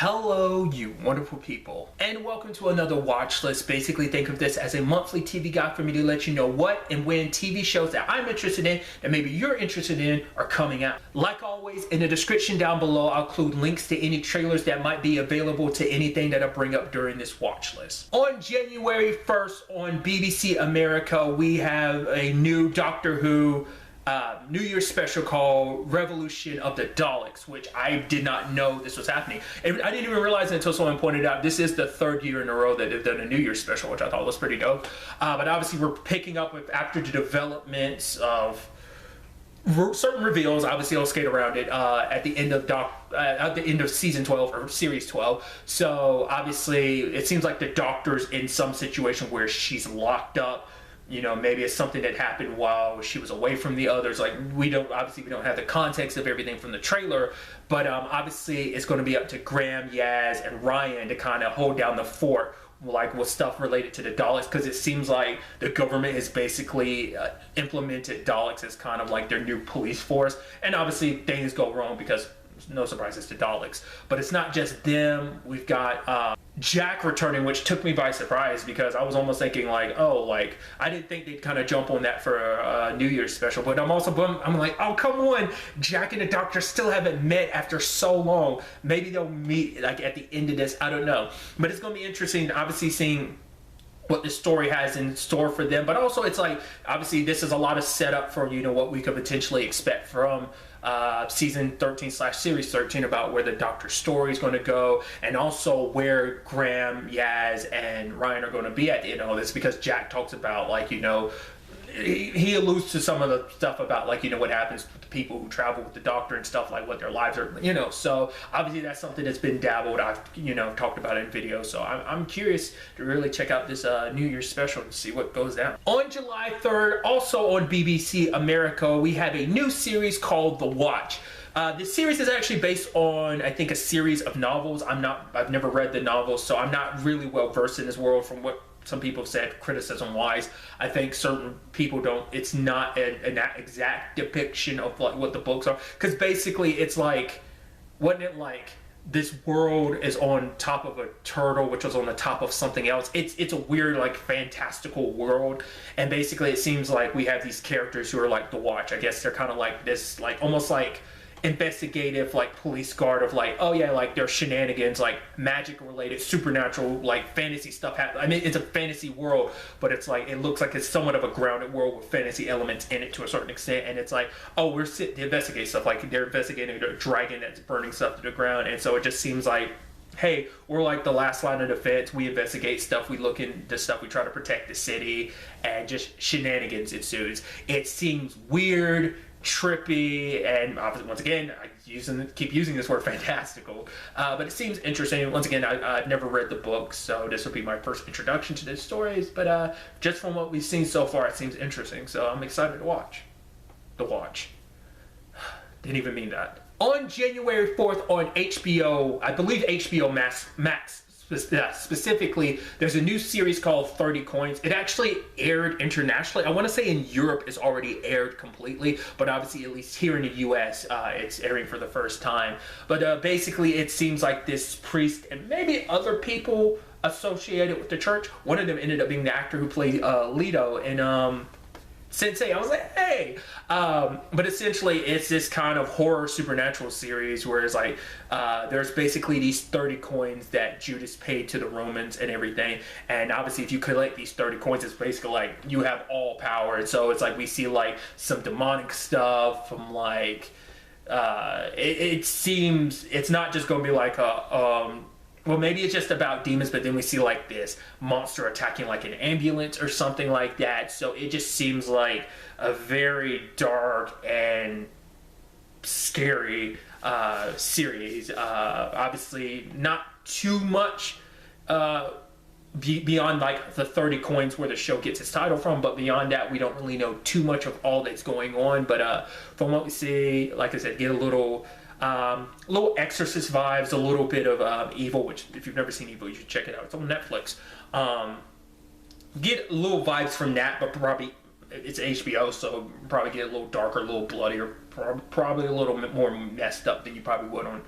Hello, you wonderful people, and welcome to another watch list. Basically, think of this as a monthly TV guide for me to let you know what and when TV shows that I'm interested in, that maybe you're interested in, are coming out. Like always, in the description down below, I'll include links to any trailers that might be available to anything that I bring up during this watch list. On January 1st on BBC America, we have a new Doctor Who New Year's special called Revolution of the Daleks, which I did not know this was happening. And I didn't even realize it until someone pointed out this is the third year in a row that they've done a New Year's special, which I thought was pretty dope. But obviously we're picking up with after the developments of certain reveals. Obviously I'll skate around it at the end of season 12 or series 12. So obviously it seems like the Doctor's in some situation where she's locked up. You know, maybe it's something that happened while she was away from the others. Like, we don't have the context of everything from the trailer, but obviously it's going to be up to Graham, Yaz, and Ryan to kind of hold down the fort, like with stuff related to the Daleks, because it seems like the government has basically implemented Daleks as kind of like their new police force, and obviously things go wrong because no surprises to Daleks. But it's not just them. We've got Jack returning, which took me by surprise because I was almost thinking like, oh, like I didn't think they'd kind of jump on that for a New Year's special. But I'm like, oh, come on, Jack and the Doctor still haven't met after so long. Maybe they'll meet like at the end of this. I don't know, but it's gonna be interesting, obviously, seeing what the story has in store for them. But also it's like, obviously this is a lot of setup for, you know, what we could potentially expect from season 13 / series 13, about where the Doctor's story is going to go, and also where Graham, Yaz, and Ryan are going to be at the end of all this, because Jack talks about, like, you know, he alludes to some of the stuff about, like, you know, what happens with the people who travel with the Doctor and stuff, like what their lives are, you know. So obviously that's something that's been dabbled. I've, you know, talked about it in videos. So I'm curious to really check out this New Year's special and see what goes down. On July 3rd, also on BBC America, we have a new series called The Watch. This series is actually based on, I think, a series of novels. I've never read the novels, so I'm not really well versed in this world. From what some people have said, criticism wise, I think certain people don't, it's not an exact depiction of like what the books are, because basically it's like, wasn't it like this world is on top of a turtle which was on the top of something else. It's a weird, like, fantastical world, and basically it seems like we have these characters who are like the Watch. I guess they're kind of like this, like almost like investigative, like police guard of, like, oh yeah, like there's shenanigans, like magic related, supernatural, like fantasy stuff happen. I mean, it's a fantasy world, but it's like, it looks like it's somewhat of a grounded world with fantasy elements in it to a certain extent. And it's like, oh, we're sitting to investigate stuff, like they're investigating a dragon that's burning stuff to the ground. And so it just seems like, hey, we're like the last line of defense. We investigate stuff, we look into stuff, we try to protect the city, and just shenanigans ensues. It seems weird, trippy, and once again, I keep using this word, fantastical, but it seems interesting. Once again, I've never read the book, so this will be my first introduction to the stories, but just from what we've seen so far, it seems interesting, so I'm excited to watch The Watch. Didn't even mean that. On January 4th on HBO, I believe HBO Max specifically, there's a new series called 30 Coins. It actually aired internationally. I want to say in Europe it's already aired completely, but obviously at least here in the US it's airing for the first time. But basically it seems like this priest and maybe other people associated with the church, one of them ended up being the actor who played Leto in Sensei. I was like, hey, but essentially it's this kind of horror supernatural series where it's like there's basically these 30 coins that Judas paid to the Romans and everything, and obviously if you collect these 30 coins, it's basically like you have all power. And so it's like we see like some demonic stuff from like it seems it's not just gonna be like a well, maybe it's just about demons, but then we see like this monster attacking like an ambulance or something like that. So it just seems like a very dark and scary series. Obviously not too much beyond like the 30 coins where the show gets its title from, but beyond that we don't really know too much of all that's going on. But from what we see, like I said, get a little Exorcist vibes, a little bit of Evil, which if you've never seen Evil, you should check it out. It's on Netflix. Get little vibes from that, but probably it's HBO, so probably get a little darker, a little bloodier, probably a little bit more messed up than you probably would on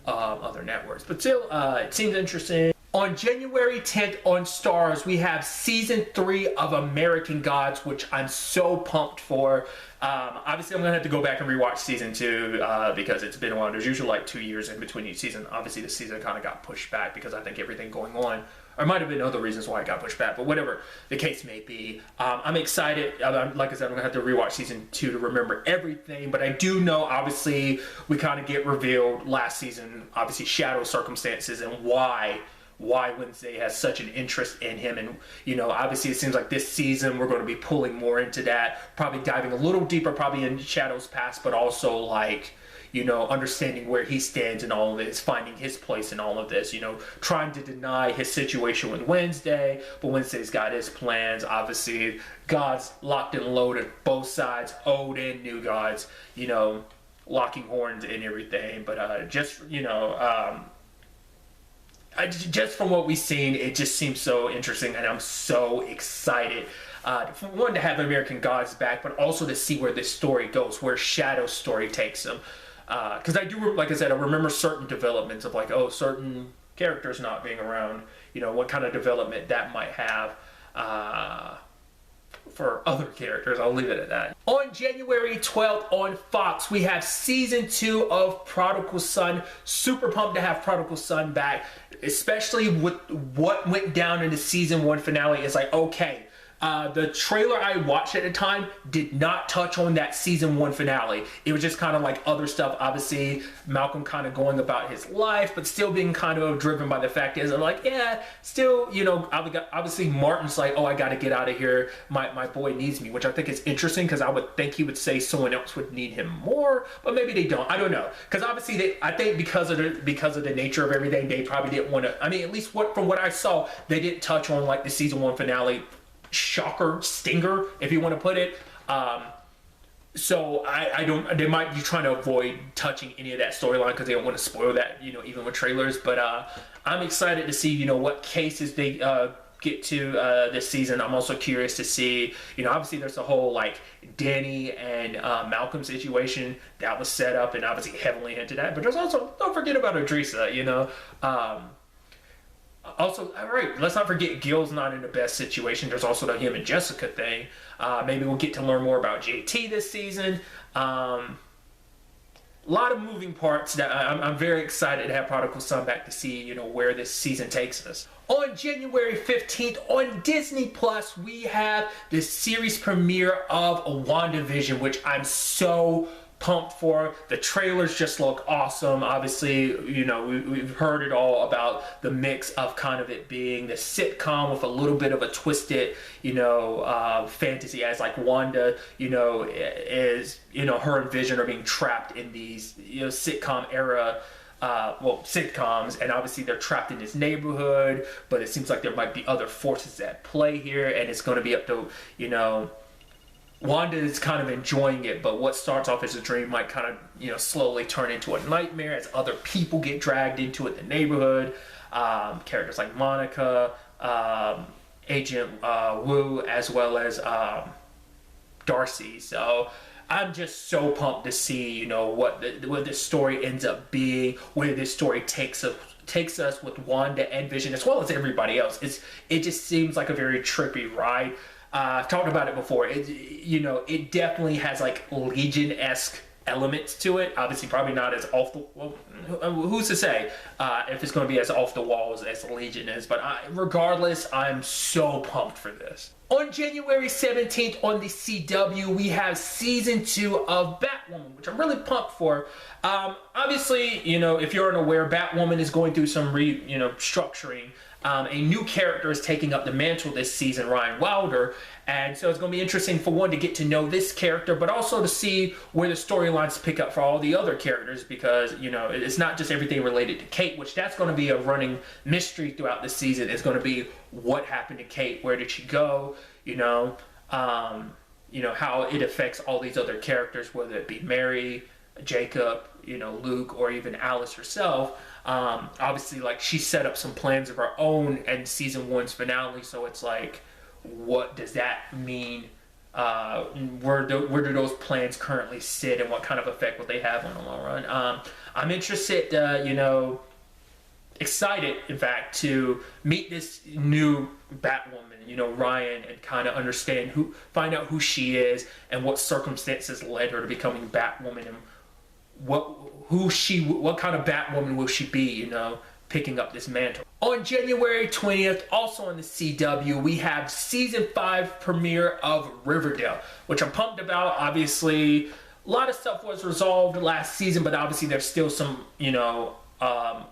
other networks. But still, it seems interesting. On January 10th on Stars, we have season 3 of American Gods, which I'm so pumped for. Obviously, I'm going to have to go back and rewatch season 2 because it's been a while. There's usually like 2 years in between each season. Obviously, the season kind of got pushed back because I think everything going on, or might have been other reasons why it got pushed back, but whatever the case may be. I'm excited. Like I said, I'm going to have to rewatch season 2 to remember everything, but I do know, obviously, we kind of get revealed last season, obviously, shadow circumstances and why Wednesday has such an interest in him. And, you know, obviously it seems like this season we're going to be pulling more into that, probably diving a little deeper, probably in Shadow's past, but also, like, you know, understanding where he stands in all of this, finding his place in all of this, you know, trying to deny his situation with Wednesday, but Wednesday's got his plans. Obviously, gods locked and loaded, both sides, old and new gods, you know, locking horns and everything. But just, you know, just from what we've seen, it just seems so interesting, and I'm so excited. For one, to have American Gods back, but also to see where this story goes, where Shadow's story takes him. Because I do, like I said, I remember certain developments of like, oh, certain characters not being around, you know, what kind of development that might have for other characters. I'll leave it at that. On January 12th on Fox, we have season 2 of Prodigal Son. Super pumped to have Prodigal Son back, especially with what went down in the season 1 finale. It's like, okay, the trailer I watched at the time did not touch on that season 1 finale. It was just kind of like other stuff. Obviously, Malcolm kind of going about his life, but still being kind of driven by the fact is, I'm like, yeah, still, you know, obviously Martin's like, oh, I got to get out of here. My boy needs me, which I think is interesting because I would think he would say someone else would need him more, but maybe they don't. I don't know. Because obviously, I think because of the nature of everything, they probably didn't want to. I mean, at least from what I saw, they didn't touch on like the season 1 finale. Shocker, stinger, if you want to put it. So I don't. They might be trying to avoid touching any of that storyline because they don't want to spoil that, you know, even with trailers. But I'm excited to see, you know, what cases they get to this season. I'm also curious to see, you know, obviously there's a whole like Danny and Malcolm situation that was set up and obviously heavily hinted at. But there's also, don't forget about Idrissa, you know. Also, all right, let's not forget Gil's not in the best situation. There's also the him and Jessica thing. Maybe we'll get to learn more about JT this season. A lot of moving parts that I'm very excited to have Prodigal Son back to see, you know, where this season takes us. On January 15th on Disney Plus, we have the series premiere of WandaVision, which I'm so pumped for. The trailers just look awesome. Obviously, you know, we've heard it all about the mix of kind of it being the sitcom with a little bit of a twisted, you know, fantasy, as like Wanda, you know, is, you know, her and Vision are being trapped in these, you know, sitcom era sitcoms, and obviously they're trapped in this neighborhood, but it seems like there might be other forces at play here, and it's going to be up to, you know, Wanda is kind of enjoying it, but what starts off as a dream might kind of, you know, slowly turn into a nightmare as other people get dragged into it, the neighborhood. Characters like Monica, Agent Wu, as well as Darcy. So I'm just so pumped to see, you know, what this story ends up being, where this story takes us with Wanda and Vision, as well as everybody else. It just seems like a very trippy ride. I've talked about it before. You know, it definitely has like Legion-esque elements to it. Obviously, probably not as off the. Well, who's to say if it's going to be as off the walls as Legion is? But regardless, I'm so pumped for this. On January 17th on the CW, we have season 2 of Batwoman, which I'm really pumped for. Obviously, you know, if you're unaware, Batwoman is going through some structuring. A new character is taking up the mantle this season, Ryan Wilder, and so it's going to be interesting for one to get to know this character, but also to see where the storylines pick up for all the other characters, because, you know, it's not just everything related to Kate, which that's going to be a running mystery throughout the season. It's going to be what happened to Kate, where did she go, you know, how it affects all these other characters, whether it be Mary, Jacob, you know, Luke, or even Alice herself. Obviously, like, she set up some plans of her own in season 1's finale, so it's like, what does that mean Where do those plans currently sit, and what kind of effect will they have on the long run? I'm interested, excited, in fact, to meet this new Batwoman, Ryan, and kind of find out who she is and what circumstances led her to becoming Batwoman, and what kind of Batwoman will she be, picking up this mantle. On January 20th, also on the CW, we have season 5 premiere of Riverdale, which I'm pumped about. Obviously, a lot of stuff was resolved last season, but obviously there's still some,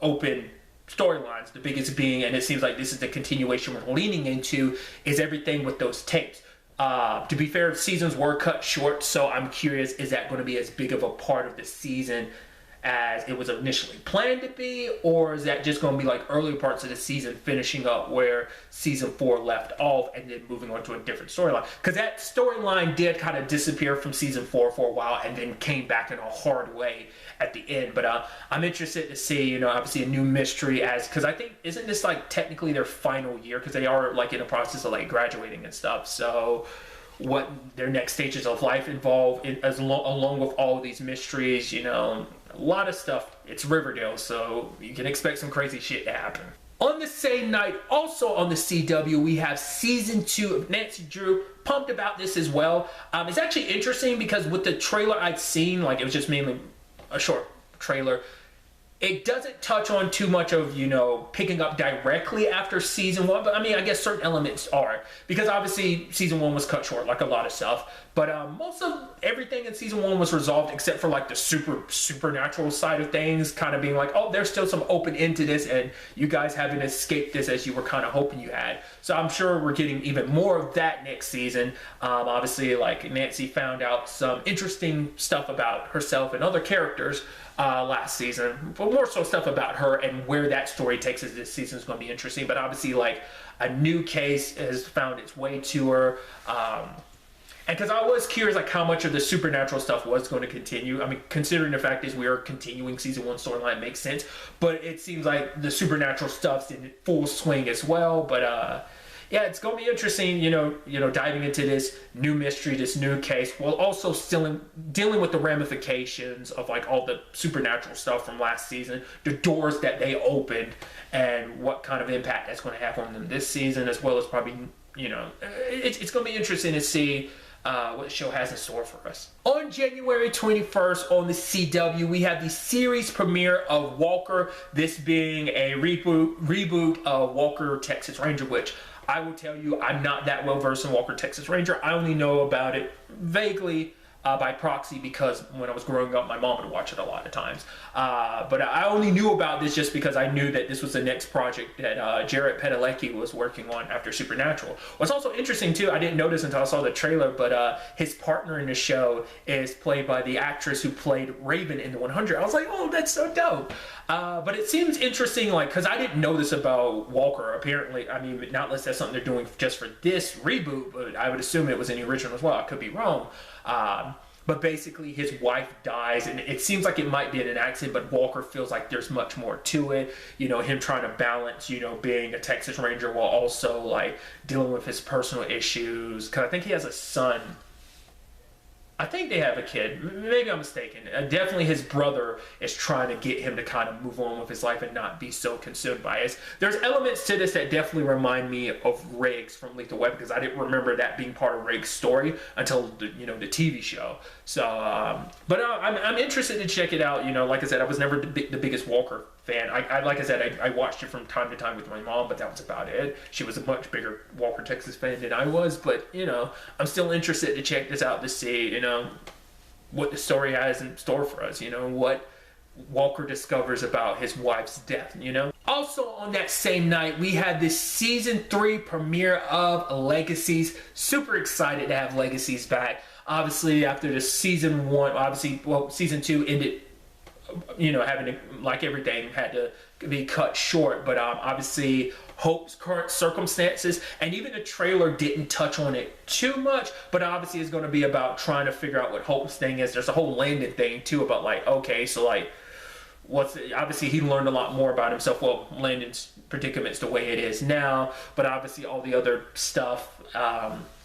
open storylines. The biggest being, and it seems like this is the continuation we're leaning into, is everything with those tapes. To be fair, seasons were cut short, so I'm curious, is that going to be as big of a part of the season as it was initially planned to be, or is that just going to be like early parts of the season finishing up where season 4 left off and then moving on to a different storyline? Because that storyline did kind of disappear from season 4 for a while and then came back in a hard way at the end. But I'm interested to see, obviously a new mystery, because I think, isn't this like technically their final year, because they are like in the process of like graduating and stuff, so what their next stages of life involve along with all of these mysteries, a lot of stuff. It's Riverdale, so you can expect some crazy shit to happen. On the same night, also on the CW, we have season 2 of Nancy Drew. Pumped about this as well. It's actually interesting because with the trailer I'd seen, like it was just mainly a short trailer, it doesn't touch on too much of, picking up directly after season 1, but I mean, I guess certain elements are, because obviously season 1 was cut short, like a lot of stuff, but most of everything in season 1 was resolved except for like the supernatural side of things, kind of being like, oh, there's still some open end to this, and you guys haven't escaped this as you were kind of hoping you had. So I'm sure we're getting even more of that next season. Obviously, like, Nancy found out some interesting stuff about herself and other characters last season, but more so stuff about her, and where that story takes us this season is going to be interesting. But obviously, like, a new case has found its way to her, and because I was curious, like, how much of the supernatural stuff was going to continue. I mean, considering the fact is we are continuing season 1 storyline, makes sense, but it seems like the supernatural stuff's in full swing as well. But yeah, it's going to be interesting, diving into this new mystery, this new case, while also still dealing with the ramifications of like all the supernatural stuff from last season, the doors that they opened, and what kind of impact that's going to have on them this season, as well as probably, it's going to be interesting to see what the show has in store for us. On January 21st on the CW, we have the series premiere of Walker, this being a reboot of Walker Texas Ranger, which I will tell you, I'm not that well versed in Walker Texas Ranger. I only know about it vaguely by proxy, because when I was growing up, my mom would watch it a lot of times. But I only knew about this just because I knew that this was the next project that Jared Padalecki was working on after Supernatural. What's also interesting too, I didn't notice until I saw the trailer, but his partner in the show is played by the actress who played Raven in the 100. I was like, oh, that's so dope. But it seems interesting, like, because I didn't know this about Walker. Apparently, I mean, not unless that's something they're doing just for this reboot, but I would assume it was in the original as well. I could be wrong. But basically, his wife dies, and it seems like it might be in an accident, but Walker feels like there's much more to it. Him trying to balance, being a Texas Ranger while also, like, dealing with his personal issues. Because I think he has a son. I think they have a kid. Maybe I'm mistaken. Definitely his brother is trying to get him to kind of move on with his life and not be so consumed by it. There's elements to this that definitely remind me of Riggs from Lethal Weapon, because I didn't remember that being part of Riggs' story until the TV show. So, but I'm interested to check it out. Like I said, I was never the biggest Walker fan. Like I said, I watched it from time to time with my mom, but that was about it. She was a much bigger Walker Texas fan than I was, but I'm still interested to check this out to see what the story has in store for us. What Walker discovers about his wife's death. Also on that same night, we had this season 3 premiere of Legacies. Super excited to have Legacies back. Obviously, after the season 1, season 2 ended, having to, like everything, had to be cut short. But obviously, Hope's current circumstances, and even the trailer didn't touch on it too much, but obviously it's going to be about trying to figure out what Hope's thing is. There's a whole Landon thing too about, like, okay, so like, obviously he learned a lot more about himself. Well, Landon's predicament's the way it is now, but obviously all the other stuff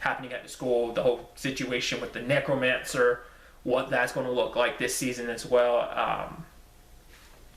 happening at the school, the whole situation with the necromancer, what that's going to look like this season as well.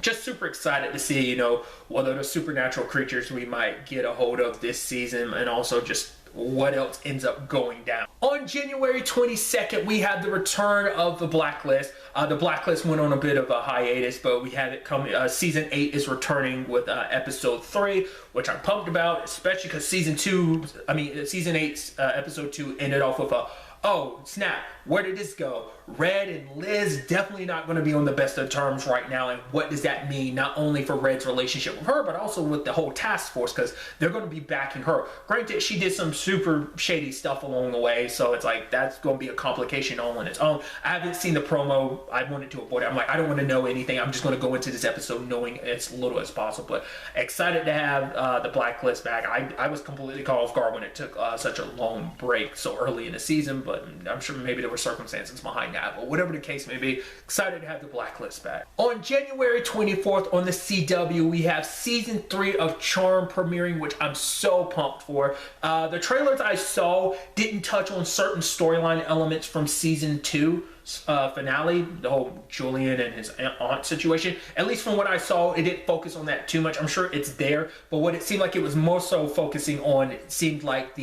Just super excited to see, you know, what other supernatural creatures we might get a hold of this season, and also just what else ends up going down. On January 22nd, we have the return of the Blacklist. The Blacklist went on a bit of a hiatus, but we have it coming. Season 8 is returning with episode 3, which I'm pumped about, especially because season 8's episode 2 ended off with a, oh snap, where did this go? Red and Liz definitely not going to be on the best of terms right now, and what does that mean not only for Red's relationship with her, but also with the whole task force, because they're going to be backing her. Granted, she did some super shady stuff along the way, so it's like that's going to be a complication all on its own. I haven't seen the promo. I wanted to avoid it. I'm like, I don't want to know anything. I'm just going to go into this episode knowing as little as possible, but excited to have the Blacklist back. I was completely caught off guard when it took such a long break so early in the season, but I'm sure maybe there were circumstances behind that, but whatever the case may be, excited to have the Blacklist back. On January 24th on the CW, we have season 3 of Charm premiering, which I'm so pumped for. The trailers I saw didn't touch on certain storyline elements from season 2 finale, the whole Julian and his aunt situation. At least from what I saw, it didn't focus on that too much. I'm sure it's there, but what it seemed like it was more so focusing on, it seemed like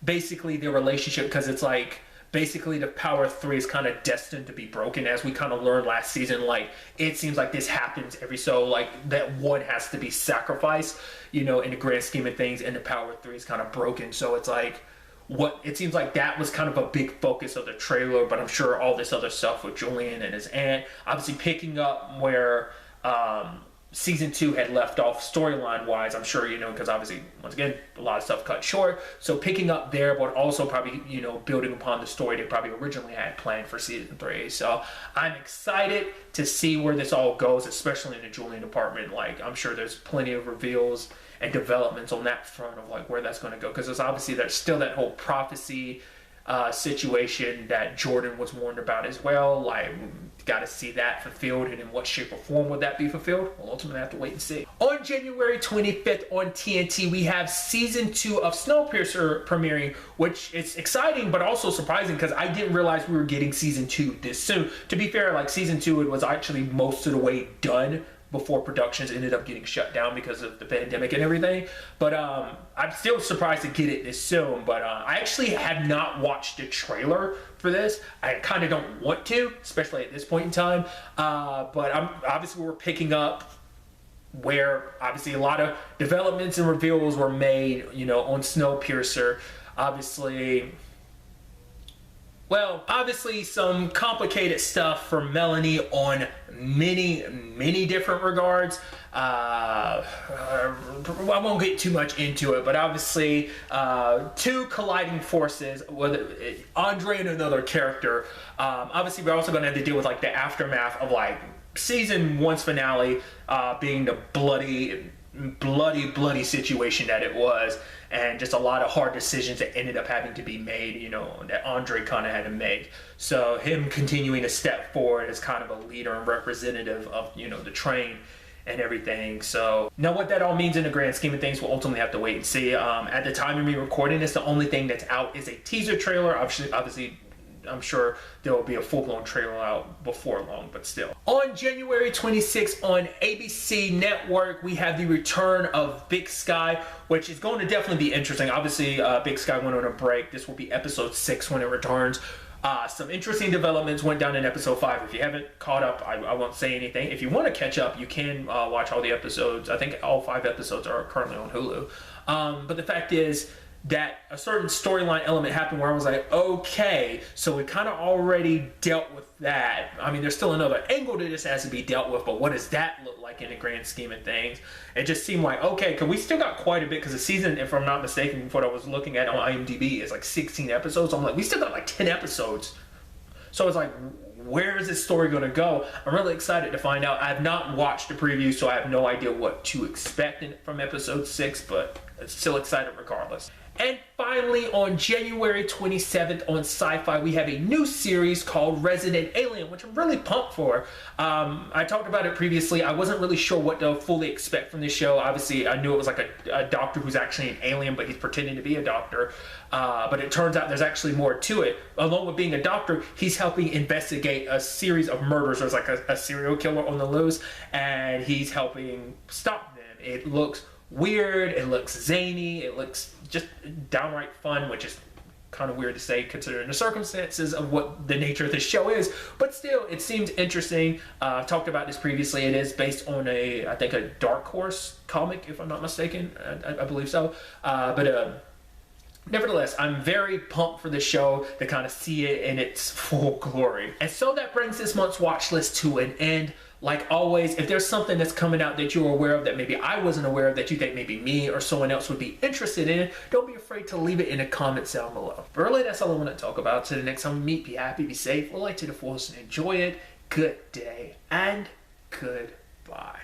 basically the relationship, because it's like basically the Power 3 is kind of destined to be broken, as we kind of learned last season. Like, it seems like this happens every so, like, that one has to be sacrificed, you know, in the grand scheme of things, and the Power 3 is kind of broken. So it's like, it seems like that was kind of a big focus of the trailer, but I'm sure all this other stuff with Julian and his aunt, obviously picking up where season 2 had left off storyline wise. I'm sure, you know, because obviously, once again, a lot of stuff cut short, so picking up there, but also probably, you know, building upon the story they probably originally had planned for season 3. So I'm excited to see where this all goes, especially in the Julian department. Like, I'm sure there's plenty of reveals and developments on that front of like where that's going to go, because there's still that whole prophecy situation that Jordan was warned about as well. Like, got to see that fulfilled, and in what shape or form would that be fulfilled? We'll ultimately have to wait and see. On January 25th on TNT, we have season 2 of Snowpiercer premiering, which is exciting but also surprising, because I didn't realize we were getting season 2 this soon. To be fair, like, season 2, it was actually most of the way done before productions ended up getting shut down because of the pandemic and everything. But I'm still surprised to get it this soon. But I actually have not watched the trailer for this. I kind of don't want to, especially at this point in time. But obviously we're picking up where obviously a lot of developments and reveals were made, you know, on Snowpiercer. Obviously some complicated stuff for Melanie on many different regards. I won't get too much into it, but obviously 2 colliding forces, whether Andre and another character. Obviously we're also going to have to deal with like the aftermath of like season 1's finale being the bloody situation that it was, and just a lot of hard decisions that ended up having to be made, you know, that Andre kind of had to make. So him continuing to step forward as kind of a leader and representative of, you know, the train and everything. So now what that all means in the grand scheme of things, we'll ultimately have to wait and see. At the time of me recording this, the only thing that's out is a teaser trailer. Obviously I'm sure there will be a full-blown trailer out before long, but still. On January 26th on ABC Network, we have the return of Big Sky, which is going to definitely be interesting. Obviously, Big Sky went on a break. This will be episode 6 when it returns. Some interesting developments went down in episode 5. If you haven't caught up, I won't say anything. If you want to catch up, you can watch all the episodes. I think all 5 episodes are currently on Hulu. But the fact is that a certain storyline element happened where I was like, okay, so we kind of already dealt with that. I mean, there's still another angle to this that has to be dealt with, but what does that look like in the grand scheme of things? It just seemed like, okay, because we still got quite a bit, because the season, if I'm not mistaken, what I was looking at on IMDb is like 16 episodes. I'm like, we still got like 10 episodes. So it's like, where is this story going to go? I'm really excited to find out. I have not watched the preview, so I have no idea what to expect from episode 6, but I'm still excited regardless. And finally, on January 27th on Sci-Fi, we have a new series called Resident Alien, which I'm really pumped for. I talked about it previously. I wasn't really sure what to fully expect from this show. Obviously, I knew it was like a doctor who's actually an alien, but he's pretending to be a doctor. But it turns out there's actually more to it. Along with being a doctor, he's helping investigate a series of murders. There's like a serial killer on the loose, and he's helping stop them. It looks weird, it looks zany, it looks just downright fun, which is kind of weird to say considering the circumstances of what the nature of this show is, but still, it seems interesting. I've talked about this previously. It is based on I think a Dark Horse comic, if I'm not mistaken. I believe so. But nevertheless, I'm very pumped for the show to kind of see it in its full glory. And so that brings this month's watch list to an end. Like always, if there's something that's coming out that you're aware of that maybe I wasn't aware of that you think maybe me or someone else would be interested in, don't be afraid to leave it in the comments down below. But really, that's all I want to talk about. So the next time we meet, be happy, be safe, light to the fullest, and enjoy it. Good day and goodbye.